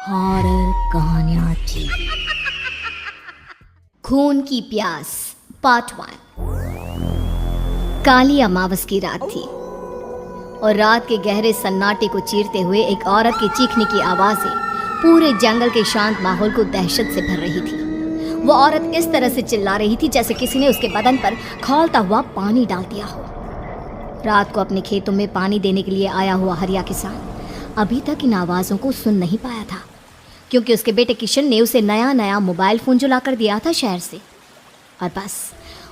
Horror कहानियां थी। खून की प्यास पार्ट 1। काली अमावस की रात थी और रात के गहरे सन्नाटे को चीरते हुए एक औरत के चीखने की आवाजें पूरे जंगल के शांत माहौल को दहशत से भर रही थी। वो औरत इस तरह से चिल्ला रही थी जैसे किसी ने उसके बदन पर खौलता हुआ पानी डाल दिया हो। रात को अपने खेतों में पानी देने के लिए आया हुआ हरिया किसान अभी तक इन आवाज़ों को सुन नहीं पाया था, क्योंकि उसके बेटे किशन ने उसे नया नया मोबाइल फ़ोन जो लाकर दिया था शहर से। और बस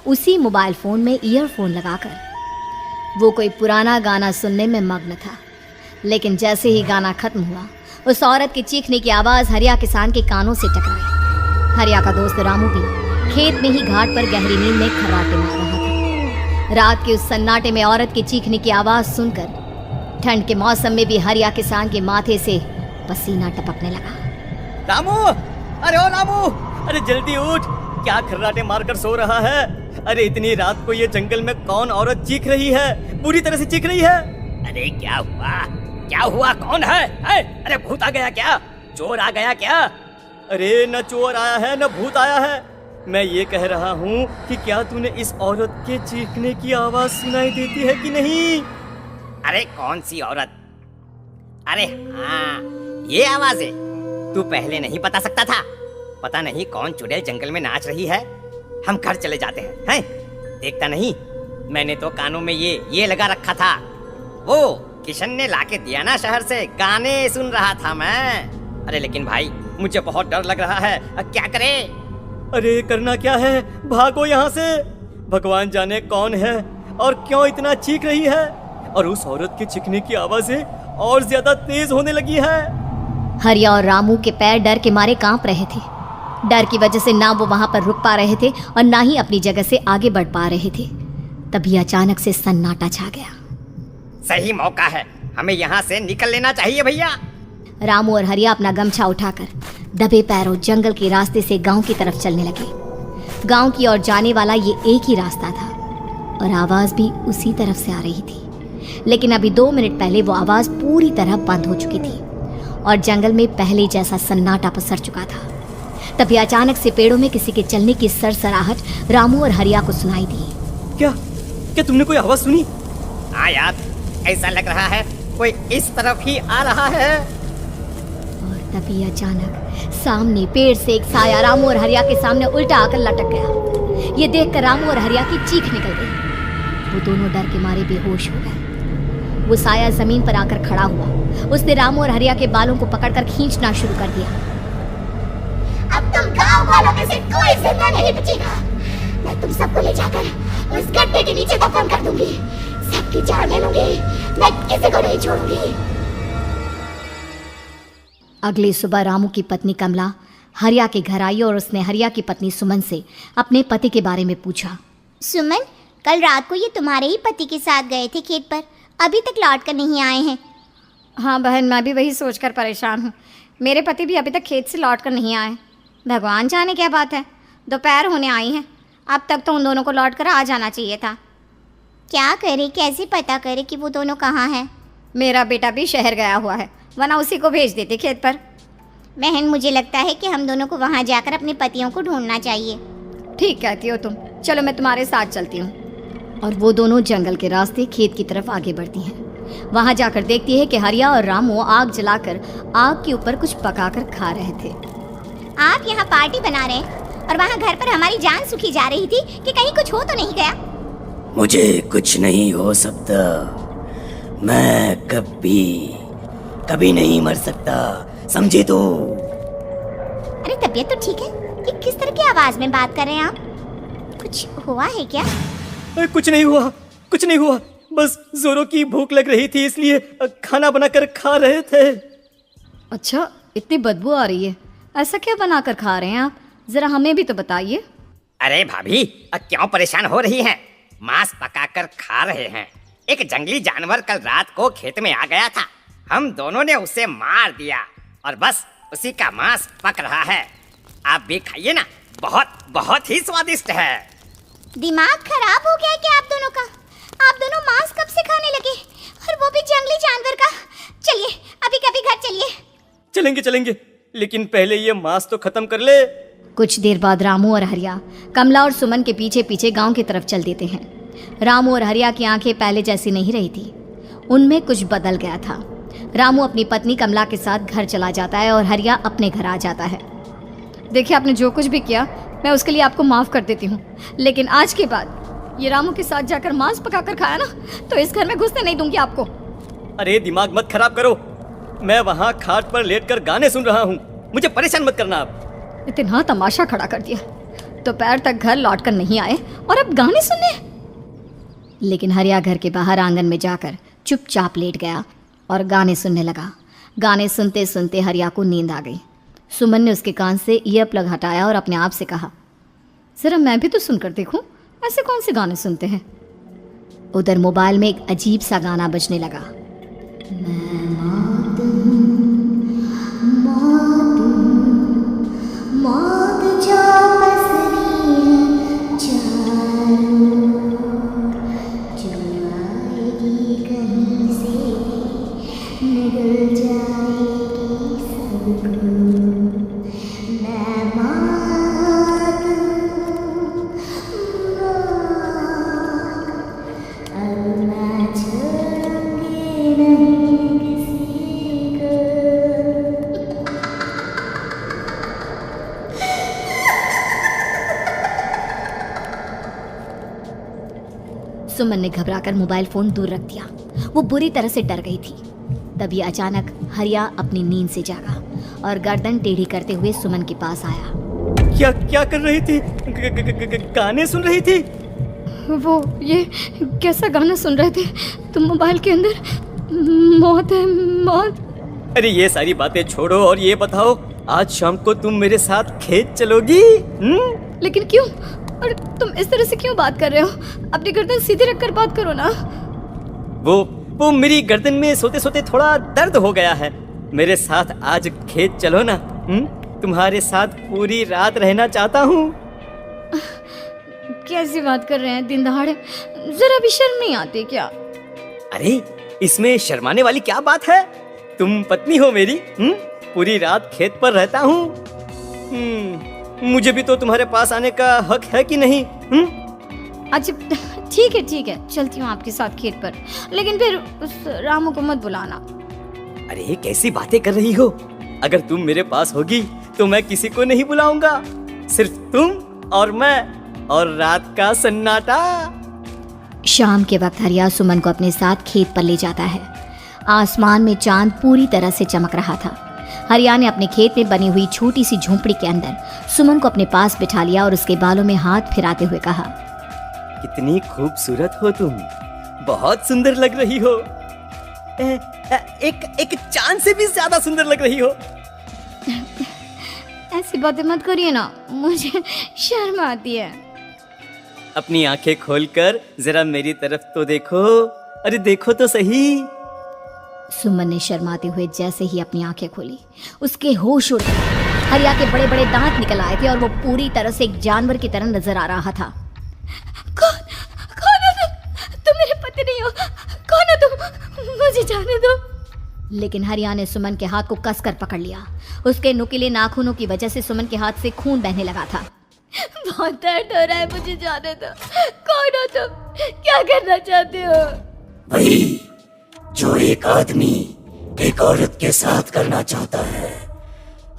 उसी मोबाइल फ़ोन में ईयरफोन लगाकर वो कोई पुराना गाना सुनने में मग्न था। लेकिन जैसे ही गाना खत्म हुआ, उस औरत की चीखने की आवाज़ हरिया किसान के कानों से टकराई। हरिया का दोस्त रामू भी खेत में ही घाट पर गहरी नींद में खर्राटे मार रहा था। रात के उस सन्नाटे में औरत की चीखने की आवाज़ सुनकर ठंड के मौसम में भी हरिया किसान के माथे से पसीना टपकने लगा। रामू, अरे ओ रामू, अरे जल्दी उठ, क्या खर्राटे मारकर सो रहा है? अरे इतनी रात को ये जंगल में कौन औरत चीख रही है? पूरी तरह से चीख रही है। अरे क्या हुआ? क्या हुआ? कौन है? अरे भूत आ गया क्या? चोर आ गया क्या? अरे न चोर आया है न भूत आया है। मैं ये कह रहा हूँ कि क्या तूने इस औरत के चीखने की आवाज सुनाई देती है कि नहीं? अरे कौन सी औरत? अरे हाँ, ये आवाज है। तू पहले नहीं बता सकता था? पता नहीं कौन चुड़ैल जंगल में नाच रही है। हम घर चले जाते हैं? देखता नहीं? मैंने तो कानों में ये लगा रखा था। वो किशन ने लाके दिया ना शहर से, गाने सुन रहा था मैं। अरे लेकिन भाई, मुझे बहुत डर लग रहा है। अब क्या करे? अरे करना क्या है? भागो यहाँ से। भगवान जाने कौन है और क्यों इतना चीख रही है। और उस औरत के चीखने की आवाजें और ज्यादा तेज होने लगी है। हरिया और रामू के पैर डर के मारे कांप रहे थे। डर की वजह से ना वो वहां पर रुक पा रहे थे और ना ही अपनी जगह से आगे बढ़ पा रहे थे। तभी अचानक से सन्नाटा छा गया। सही मौका है, हमें यहाँ से निकल लेना चाहिए भैया। रामू और हरिया अपना गमछा उठाकर दबे पैरों जंगल के रास्ते से गांव की तरफ चलने लगे। गांव की ओर जाने वाला ये एक ही रास्ता था और आवाज भी उसी तरफ से आ रही थी। लेकिन अभी 2 मिनट पहले वो आवाज पूरी तरह बंद हो चुकी थी और जंगल में पहले जैसा सन्नाटा पसर चुका था। तभी अचानक से पेड़ों में किसी के चलने की सरसराहट रामू और हरिया को सुनाई दी। क्या तुमने कोई आवाज सुनी? हाँ यार, ऐसा लग रहा है कोई इस तरफ ही आ रहा है। और तभी अचानक सामने पेड़ से एक साया रामू और हरिया के सामने उल्टा आकर लटक गया। ये देखकर रामू और हरिया की चीख निकल गई। वो दोनों डर के मारे बेहोश हो गए। वो साया जमीन पर आकर खड़ा हुआ। उसने रामू और हरिया के बालों को पकड़कर खींचना शुरू कर दिया। अब तुम गांव वालों में से कोई जिंदा नहीं बचेगा। मैं तुम सबको ले जाकर उस गड्ढे के नीचे दफन कर दूंगी। सबकी जान ले लूंगी, मैं किसी को नहीं छोड़ूंगी। अगली सुबह रामू की पत्नी कमला हरिया के घर आई और उसने हरिया की पत्नी सुमन से अपने पति के बारे में पूछा। सुमन, कल रात को ये तुम्हारे ही पति के साथ गए थे खेत पर, अभी तक लौट कर नहीं आए हैं। हाँ बहन, मैं भी वही सोचकर परेशान हूँ। मेरे पति भी अभी तक खेत से लौट कर नहीं आए। भगवान जाने क्या बात है, दोपहर होने आई है। अब तक तो उन दोनों को लौट कर आ जाना चाहिए था। क्या करे, कैसे पता करे कि वो दोनों कहाँ हैं? मेरा बेटा भी शहर गया हुआ है, वरना उसी को भेज देते खेत पर। बहन, मुझे लगता है कि हम दोनों को वहाँ जाकर अपने पतियों को ढूंढना चाहिए। ठीक कहती हो तुम, चलो मैं तुम्हारे साथ चलती हूँ। और वो दोनों जंगल के रास्ते खेत की तरफ आगे बढ़ती हैं। वहां जाकर देखती है कि हरिया और रामू आग जलाकर आग के ऊपर कुछ पकाकर खा रहे थे। आप यहाँ पार्टी बना रहे हैं और वहाँ घर पर हमारी जान सुखी जा रही थी कि कहीं कुछ हो तो नहीं गया? मुझे कुछ नहीं हो सकता। मैं कभी नहीं मर सकता, समझे तो? अरे तबीयत तो ठीक है, ये किस तरह की आवाज में बात कर रहे हैं आप? कुछ हुआ है क्या? कुछ नहीं हुआ, बस जोरों की भूख लग रही थी, इसलिए खाना बनाकर खा रहे थे। अच्छा, इतनी बदबू आ रही है, ऐसा क्या बनाकर खा रहे हैं आप? जरा हमें भी तो बताइए। अरे भाभी, क्यों परेशान हो रही हैं? मांस पकाकर खा रहे हैं। एक जंगली जानवर कल रात को खेत में आ गया था। हम दोनों ने उसे मार दिया और बस उसी का मांस पक रहा है। आप भी खाइए ना, बहुत ही स्वादिष्ट है। दिमाग खराब हो गया क्या आप दोनों का? आप दोनों मांस कब से खाने लगे, और वो भी जंगली जानवर का? चलिए अभी कभी घर चलिए। चलेंगे लेकिन पहले ये मांस तो खत्म कर ले। कुछ देर बाद रामू और हरिया कमला और सुमन के पीछे पीछे गांव की तरफ चल देते हैं। रामू और हरिया की आंखें पहले जैसी नहीं रही थी, उनमें कुछ बदल गया था। रामू अपनी पत्नी कमला के साथ घर चला जाता है और हरिया अपने घर आ जाता है। देखिए, आपने जो कुछ भी किया मैं उसके लिए आपको माफ़ कर देती हूँ, लेकिन आज के बाद ये रामू के साथ जाकर मांस पकाकर खाया ना, तो इस घर में घुसने नहीं दूंगी आपको। अरे दिमाग मत खराब करो, मैं वहाँ खाट पर लेटकर गाने सुन रहा हूँ, मुझे परेशान मत करना आप। इतना तमाशा खड़ा कर दिया, दोपहर तक घर लौट कर नहीं आए और अब गाने सुनने। लेकिन हरिया घर के बाहर आंगन में जाकर चुपचाप लेट गया और गाने सुनने लगा। गाने सुनते सुनते हरिया को नींद आ गई। सुमन ने उसके कान से ईयर प्लग हटाया और अपने आप से कहा, जरा मैं भी तो सुनकर देखूं, ऐसे कौन से गाने सुनते हैं। उधर मोबाइल में एक अजीब सा गाना बजने लगा। सुमन ने घबराकर मोबाइल फोन दूर रख दिया। वो बुरी तरह से डर गई थी। तभी अचानक हरिया अपनी नींद से जागा और गर्दन टेढ़ी करते हुए सुमन के पास आया। क्या क्या कर रही थी? गाने सुन रही थी? वो ये कैसा गाना सुन रहे थे तुम मोबाइल के अंदर? मौत है, मौत। अरे ये सारी बातें छोड़ो और ये बताओ, आज शाम को तुम मेरे साथ खेत चलोगी? लेकिन क्यों? और तुम इस तरह से क्यों बात कर रहे हो? अपनी गर्दन सीधी रखकर बात करो ना। वो मेरी गर्दन में सोते सोते थोड़ा दर्द हो गया है। मेरे साथ आज खेत चलो ना। तुम्हारे साथ पूरी रात रहना चाहता हूँ। कैसी बात कर रहे हैं दिन दहाड़े? जरा भी शर्म नहीं आती क्या? अरे इसमें शर्माने वाली क्या बात है? तुम पत्नी हो मेरी। पूरी रात खेत पर रहता हूँ। मुझे भी तो तुम्हारे पास आने का हक है कि नहीं? अच्छा ठीक है, चलती हूँ आपके साथ खेत पर, लेकिन फिर उस रामू को मत बुलाना। अरे कैसी बातें कर रही हो? अगर तुम मेरे पास होगी तो मैं किसी को नहीं बुलाऊंगा, सिर्फ तुम और मैं और रात का सन्नाटा। शाम के वक्त हरिया सुमन को अपने साथ खेत पर ले जाता है। आसमान में चांद पूरी तरह से चमक रहा था। हरिया ने अपने खेत में बनी हुई छोटी सी झोंपड़ी के अंदर सुमन को अपने पास बिठा लिया और उसके बालों में हाथ फिराते हुए कहा, कितनी खूबसूरत हो तुम, बहुत सुंदर लग रही हो। एक चांद से भी ज्यादा सुंदर लग रही हो। ऐसी बातें मत करिए ना, मुझे शर्म आती है। अपनी आंखें खोलकर जरा मेरी तरफ तो देखो। अरे देखो तो सही। सुमन ने शर्माते हुए जैसे ही अपनी आंखें खोली, उसके होश उड़ गए। हरिया के बड़े बड़े दांत निकल आए थे और वो पूरी तरह से एक जानवर की तरह नजर आ रहा था। कौन हो तुम? तुम मेरे पति नहीं हो। कौन हो तुम? मुझे जाने दो। लेकिन हरिया ने सुमन के हाथ को कसकर पकड़ लिया। उसके नुकीले नाखूनों की वजह से सुमन के हाथ से खून बहने लगा था। बहुत दर्द हो रहा है, मुझे जाने दो। कौन हो तुम? क्या करना चाहते हो? वही जो एक आदमी एक औरत के साथ करना चाहता है,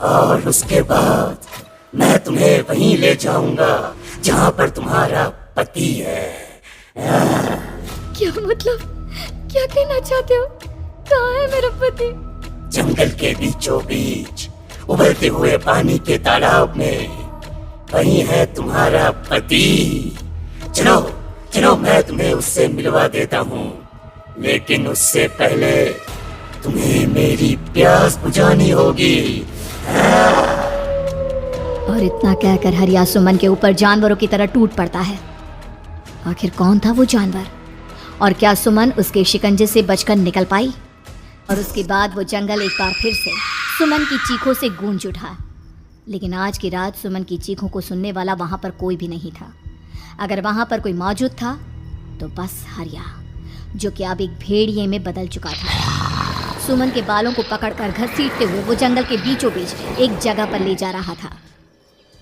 और उसके बाद मैं तुम्हें वहीं ले जाऊंगा जहां पर तुम्हारा पति है। क्या मतलब? क्या कहना चाहते हो? कहाँ है मेरा पति? जंगल के बीचों बीच उबलते हुए पानी के तालाब में, वहीं है तुम्हारा पति। चलो चलो, मैं तुम्हें उससे मिलवा देता हूँ, लेकिन उससे पहले तुम्हें मेरी प्यास बुझानी होगी। और इतना कहकर हरिया सुमन के ऊपर जानवरों की तरह टूट पड़ता है। आखिर कौन था वो जानवर, और क्या सुमन उसके शिकंजे से बचकर निकल पाई? और उसके बाद वो जंगल एक बार फिर से सुमन की चीखों से गूंज उठा। लेकिन आज की रात सुमन की चीखों को सुनने वाला वहां पर कोई भी नहीं था। अगर वहां पर कोई मौजूद था तो बस हरिया, जो कि अब एक भेड़िए में बदल चुका था। सुमन के बालों को पकड़कर घसीटते हुए वो जंगल के बीचों बीच एक जगह पर ले जा रहा था।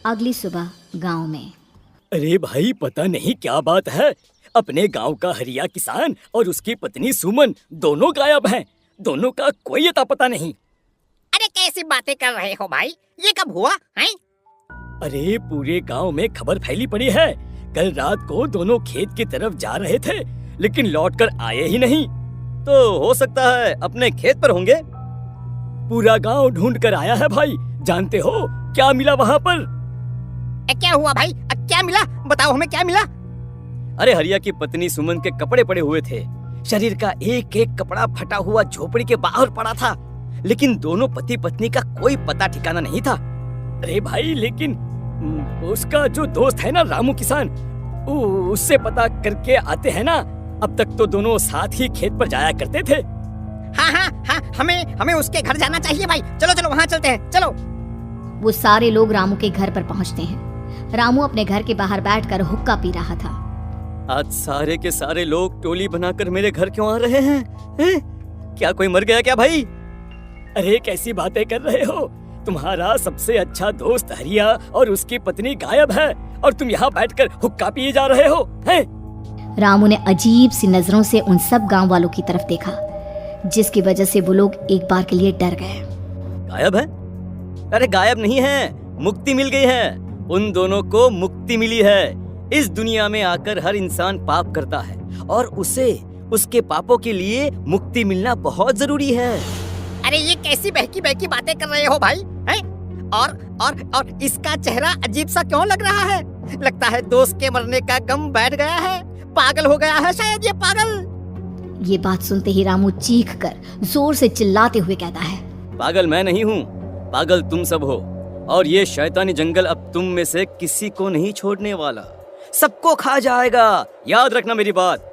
अगली सुबह गांव में। अरे भाई, पता नहीं क्या बात है, अपने गांव का हरिया किसान और उसकी पत्नी सुमन दोनों गायब हैं। दोनों का कोई अता पता नहीं। अरे कैसी बातें कर रहे हो भाई, ये कब हुआ है? अरे पूरे गांव में खबर फैली पड़ी है। कल रात को दोनों खेत की तरफ जा रहे थे, लेकिन लौटकर आए ही नहीं। तो हो सकता है अपने खेत पर होंगे। पूरा गांव ढूंढ कर आया है भाई। जानते हो क्या मिला वहाँ पर? क्या हुआ भाई, क्या मिला? बताओ हमें क्या मिला। अरे हरिया की पत्नी सुमन के कपड़े पड़े हुए थे। शरीर का एक एक कपड़ा फटा हुआ झोपड़ी के बाहर पड़ा था, लेकिन दोनों पति पत्नी का कोई पता ठिकाना नहीं था। अरे भाई, लेकिन उसका जो दोस्त है ना रामू किसान, उससे पता करके आते हैं ना। अब तक तो दोनों साथ ही खेत पर जाया करते थे। हाँ, हमें उसके घर जाना चाहिए भाई। चलो चलो वहाँ चलते हैं, चलो। वो सारे लोग रामू के घर पर पहुंचते हैं। रामू अपने घर के बाहर बैठकर हुक्का पी रहा था। आज सारे के सारे लोग टोली बनाकर मेरे घर क्यों आ रहे हैं? क्या कोई मर गया क्या भाई? अरे कैसी बातें कर रहे हो? तुम्हारा सबसे अच्छा दोस्त हरिया और उसकी पत्नी गायब है और तुम यहाँ बैठकर हुक्का पिए जा रहे हो हैं? रामू ने अजीब सी नजरों से उन सब गांव वालों की तरफ देखा, जिसकी वजह से वो लोग एक बार के लिए डर गए। गायब है? अरे गायब नहीं है, मुक्ति मिल गई है। उन दोनों को मुक्ति मिली है। इस दुनिया में आकर हर इंसान पाप करता है और उसे उसके पापों के लिए मुक्ति मिलना बहुत जरूरी है। अरे ये कैसी बहकी बहकी बातें कर रहे हो भाई, हैं? और इसका चेहरा अजीब सा क्यों लग रहा है? लगता है दोस्त के मरने का गम बैठ गया है। पागल हो गया है शायद ये पागल। ये बात सुनते ही रामू चीख कर जोर से चिल्लाते हुए कहता है, पागल मैं नहीं हूँ, पागल तुम सब हो। और ये शैतानी जंगल अब तुम में से किसी को नहीं छोड़ने वाला, सबको खा जाएगा। याद रखना मेरी बात।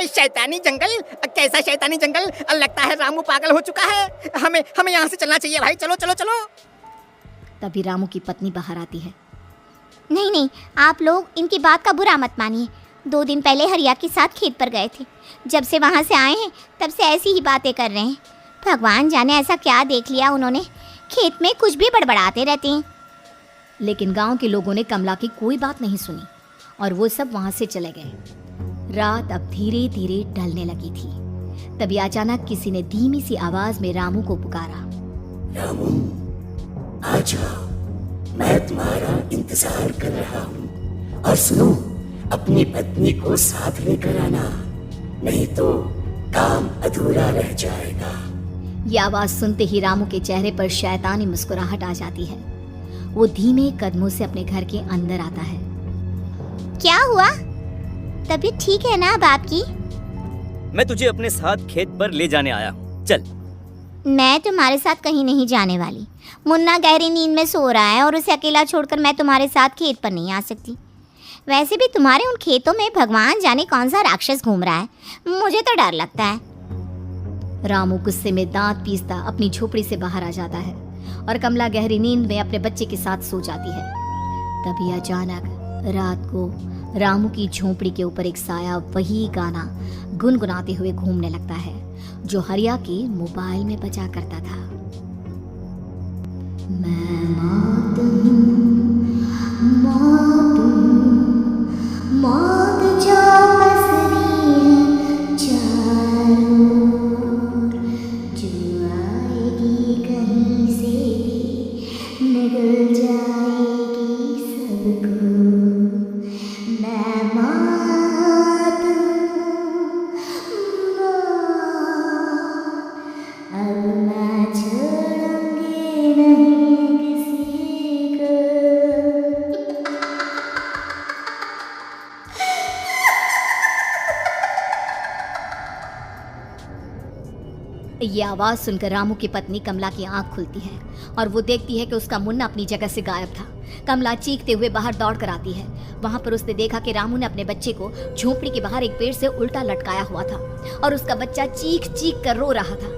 शैतानी जंगल? कैसा शैतानी जंगल? लगता है रामू पागल हो चुका है। हमें यहाँ से चलना चाहिए भाई। चलो चलो चलो। तभी रामू की पत्नी बाहर आती है। नहीं, आप लोग इनकी बात का बुरा मत मानिए। 2 दिन पहले हरिया के साथ खेत पर गए थे। जब से वहाँ से आए हैं तब से ऐसी ही बातें कर रहे हैं। भगवान जाने ऐसा क्या देख लिया उन्होंने, खेत में कुछ भी बड़बड़ाते रहते हैं। लेकिन गांव के लोगों ने कमला की कोई बात नहीं सुनी और वो सब वहां से चले गए। रात अब धीरे धीरे ढलने लगी थी। तभी अचानक किसी ने धीमी सी आवाज में रामू को पुकारा। रामू, आ जाओ, मैं तुम्हारा इंतजार कर रहा हूँ। और सुनो, अपनी पत्नी को साथ लेकर आना, नहीं तो काम अधूरा रह जाएगा। ये आवाज सुनते ही रामू के चेहरे पर शैतानी मुस्कुराहट आ जाती है। वो धीमे कदमों से अपने घर के अंदर आता है। क्या हुआ? तबीयत ठीक है ना अब आपकी? मैं तुझे अपने साथ खेत पर ले जाने आया हूँ, चल। मैं तुम्हारे साथ कहीं नहीं जाने वाली। मुन्ना गहरी नींद में सो रहा है और उसे अकेला छोड़कर मैं तुम्हारे साथ खेत पर नहीं आ सकती। वैसे भी तुम्हारे उन खेतों में भगवान जाने कौन सा राक्षस घूम रहा है, मुझे तो डर लगता है। रामू गुस्से में दांत पीसता अपनी झोपड़ी से बाहर आ जाता है और कमला गहरी नींद में अपने बच्चे के साथ सो जाती है। तभी अचानक रात को रामू की झोपड़ी के ऊपर एक साया वही गाना गुनगुनाते हुए घूमने लगता है जो हरिया के मोबाइल में बजा करता था। मैं मौत हूँ, मौत हूँ, मौत जो पसरी है चारों ओर, जो आएगी कहीं से निगल जाएगी सबको। मैं मौत हूँ, अब मैं छोड़ूंगी नहीं किसी को। ये आवाज सुनकर रामू की पत्नी कमला की आंख खुलती है और वो देखती है कि उसका मुन्ना अपनी जगह से गायब था। कमला चीखते हुए बाहर दौड़ कर आती है। वहां पर उसने देखा कि रामू ने अपने बच्चे को झोपड़ी के बाहर एक पेड़ से उल्टा लटकाया हुआ था और उसका बच्चा चीख चीख कर रो रहा था।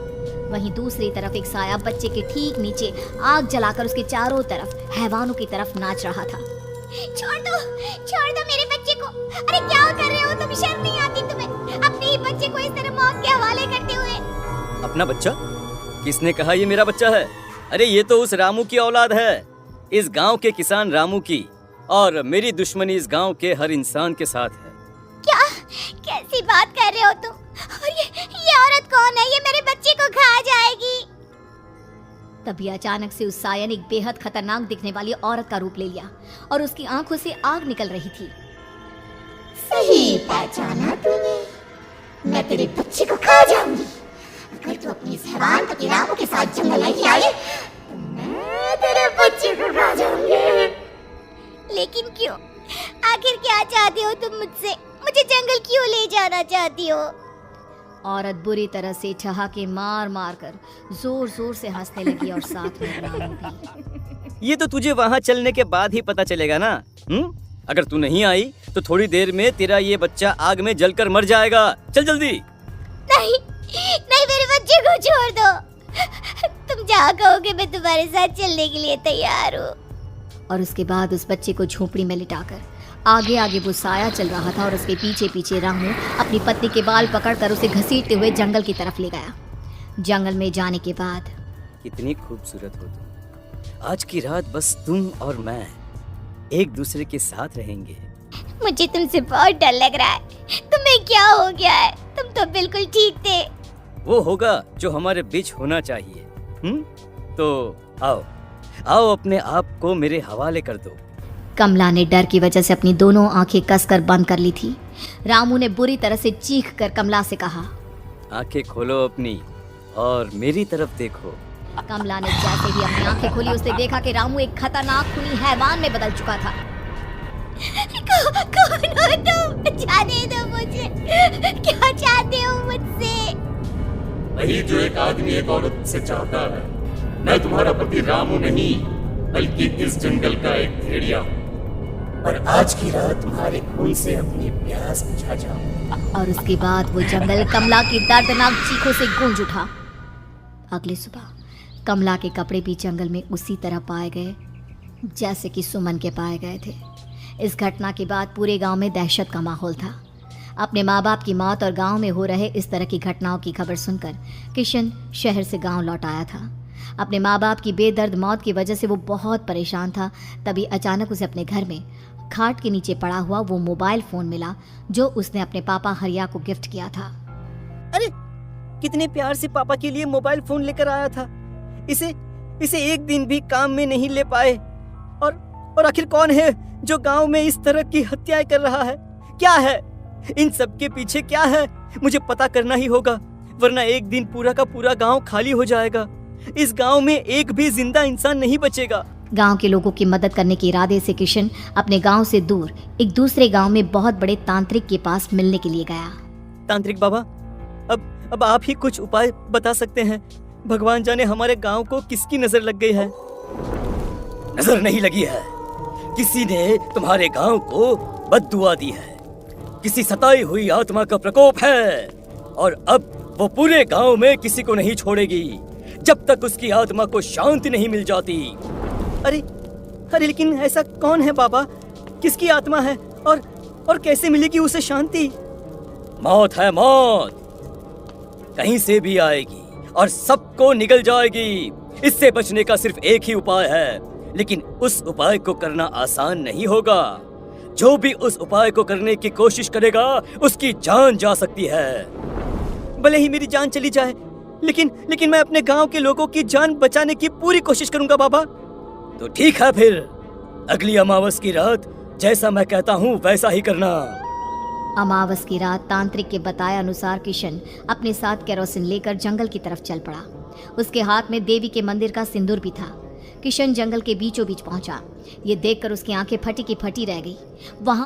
वहीं दूसरी तरफ एक साया बच्चे के ठीक नीचे आग जलाकर उसके चारों तरफ हैवानों की तरफ नाच रहा था। छोड़ दो मेरे बच्चे को। अरे क्या कर रहे हो तुम? शर्म नहीं आती तुम्हें अपने ही बच्चे को इस तरह मौत के हवाले करते हुए? अपना बच्चा? किसने कहा ये मेरा बच्चा है? अरे ये तो उस रामू की औलाद है, इस गांव के किसान रामू की। और मेरी दुश्मनी इस गांव के हर इंसान के साथ है। क्या? कैसी बात कर रहे हो तुम? और ये औरत कौन है? ये मेरे बच्चे को खा जाएगी। तभी अचानक से उस साया ने एक बेहद खतरनाक दिखने वाली औरत का रूप ले लिया और उसकी आंखों से आग निकल रही थी। सही पहचाना तूने। मैं तेरे बच्चे को खा जाऊंगी। अगर तू अपनी इस हैवान के रामू के साथ जंगल नहीं आई तो मैं तेरे बच्चे को खा जाऊंगी। लेकिन क्यों? आखिर क्या चाहते हो तुम मुझसे? मुझे जंगल क्यों ले जाना चाहती हो? औरत बुरी तरह से ठहाके मार मार कर जोर जोर से हंसने लगी और साथ में रामू भी। ये तो तुझे वहाँ चलने के बाद ही पता चलेगा ना। अगर तू नहीं आई तो थोड़ी देर में तेरा ये बच्चा आग में जलकर मर जाएगा। चल जल्दी। नहीं नहीं, मेरे बच्चे को छोड़ दो। तुम जहाँ कहोगे मैं तुम्हारे साथ चलने के लिए तैयार हूँ। और उसके बाद उस बच्चे को झोपड़ी में लिटाकर आगे आगे वो साया चल रहा था और उसके पीछे पीछे रामू अपनी पत्नी के बाल पकड़कर उसे घसीटते हुए जंगल की तरफ ले गया। जंगल में जाने के बाद कितनी खूबसूरत हो तुम। आज की रात बस तुम और मैं एक दूसरे के साथ रहेंगे। मुझे तुमसे बहुत डर लग रहा है। तुम्हें क्या हो गया है? तुम तो बिल्कुल ठीक थे। वो होगा जो हमारे बीच होना चाहिए। तो आओ आओ अपने आप को मेरे हवाले कर दो। कमला ने डर की वजह से अपनी दोनों आंखें कसकर बंद कर ली थी। रामू ने बुरी तरह से चीख कर कमला से कहा, आंखें खोलो अपनी और मेरी तरफ देखो। कमला ने जैसे ही अपनी आंखें खोली उसने देखा कि रामू एक खतरनाक खूनी हैवान में बदल चुका था। कौन हो तुम? जाने दो मुझे। क्या चाहते हो मुझसे? वही जो एक आदमी एक औरत से चाहता है। मैं तुम्हारा पति रामू नहीं, बल्कि इस जंगल का एक भेड़िया हूँ और आज की रात तुम्हारे खून से अपनी प्यास बुझा जाऊं। और उसके बाद वो जंगल कमला की दर्दनाक चीखों से गूंज उठा। अगली सुबह कमला के कपड़े भी जंगल में उसी तरह पाए गए जैसे कि सुमन के पाए गए थे। इस घटना के बाद पूरे गांव में दहशत का माहौल था। अपने माँ बाप की मौत और गांव में हो रहे इस तरह की घटनाओं की खबर सुनकर किशन शहर से गांव लौट आया था। अपने माँ बाप की बेदर्द मौत की वजह से वो बहुत परेशान था। तभी अचानक उसे अपने घर में खाट के नीचे पड़ा हुआ वो मोबाइल फोन मिला जो उसने अपने पापा हरिया को गिफ्ट किया था। अरे कितने प्यार से पापा के लिए मोबाइल फोन लेकर आया था। इसे एक दिन भी काम में नहीं ले पाए। और आखिर कौन है जो गांव में इस तरह की हत्याएं कर रहा है? क्या है इन सब के पीछे? क्या है? मुझे पता करना ही होगा, वरना एक दिन पूरा का पूरा गांव खाली हो जाएगा। इस गांव में एक भी जिंदा इंसान नहीं बचेगा। गांव के लोगों की मदद करने के इरादे से किशन अपने गांव से दूर एक दूसरे गांव में बहुत बड़े तांत्रिक के पास मिलने के लिए गया। तांत्रिक बाबा, अब आप ही कुछ उपाय बता सकते हैं। भगवान जाने हमारे गांव को किसकी नजर लग गई है। नजर नहीं लगी है, किसी ने तुम्हारे गांव को बद्दुआ दी है। किसी सताई हुई आत्मा का प्रकोप है और अब वो पूरे गांव में किसी को नहीं छोड़ेगी जब तक उसकी आत्मा को शांति नहीं मिल जाती। अरे लेकिन ऐसा कौन है बाबा? किसकी आत्मा है और कैसे मिलेगी उसे शांति? मौत है, मौत कहीं से भी आएगी और सबको निगल जाएगी। इससे बचने का सिर्फ एक ही उपाय है, लेकिन उस उपाय को करना आसान नहीं होगा। जो भी उस उपाय को करने की कोशिश करेगा उसकी जान जा सकती है। भले ही मेरी जान चली जाए, लेकिन मैं अपने गांव के लोगों की जान बचाने की पूरी कोशिश करूंगा बाबा। तो ठीक है, फिर अगली अमावस की रात जैसा मैं कहता हूँ वैसा ही करना। अमावस की रात तांत्रिक के बताए अनुसार किशन अपने साथ केरोसिन लेकर जंगल की तरफ चल पड़ा। उसके हाथ में देवी के मंदिर का सिंदूर भी था। किशन जंगल के बीचों बीच पहुंचा। ये देखकर उसकी आंखें फटी की फटी रह गई। वहां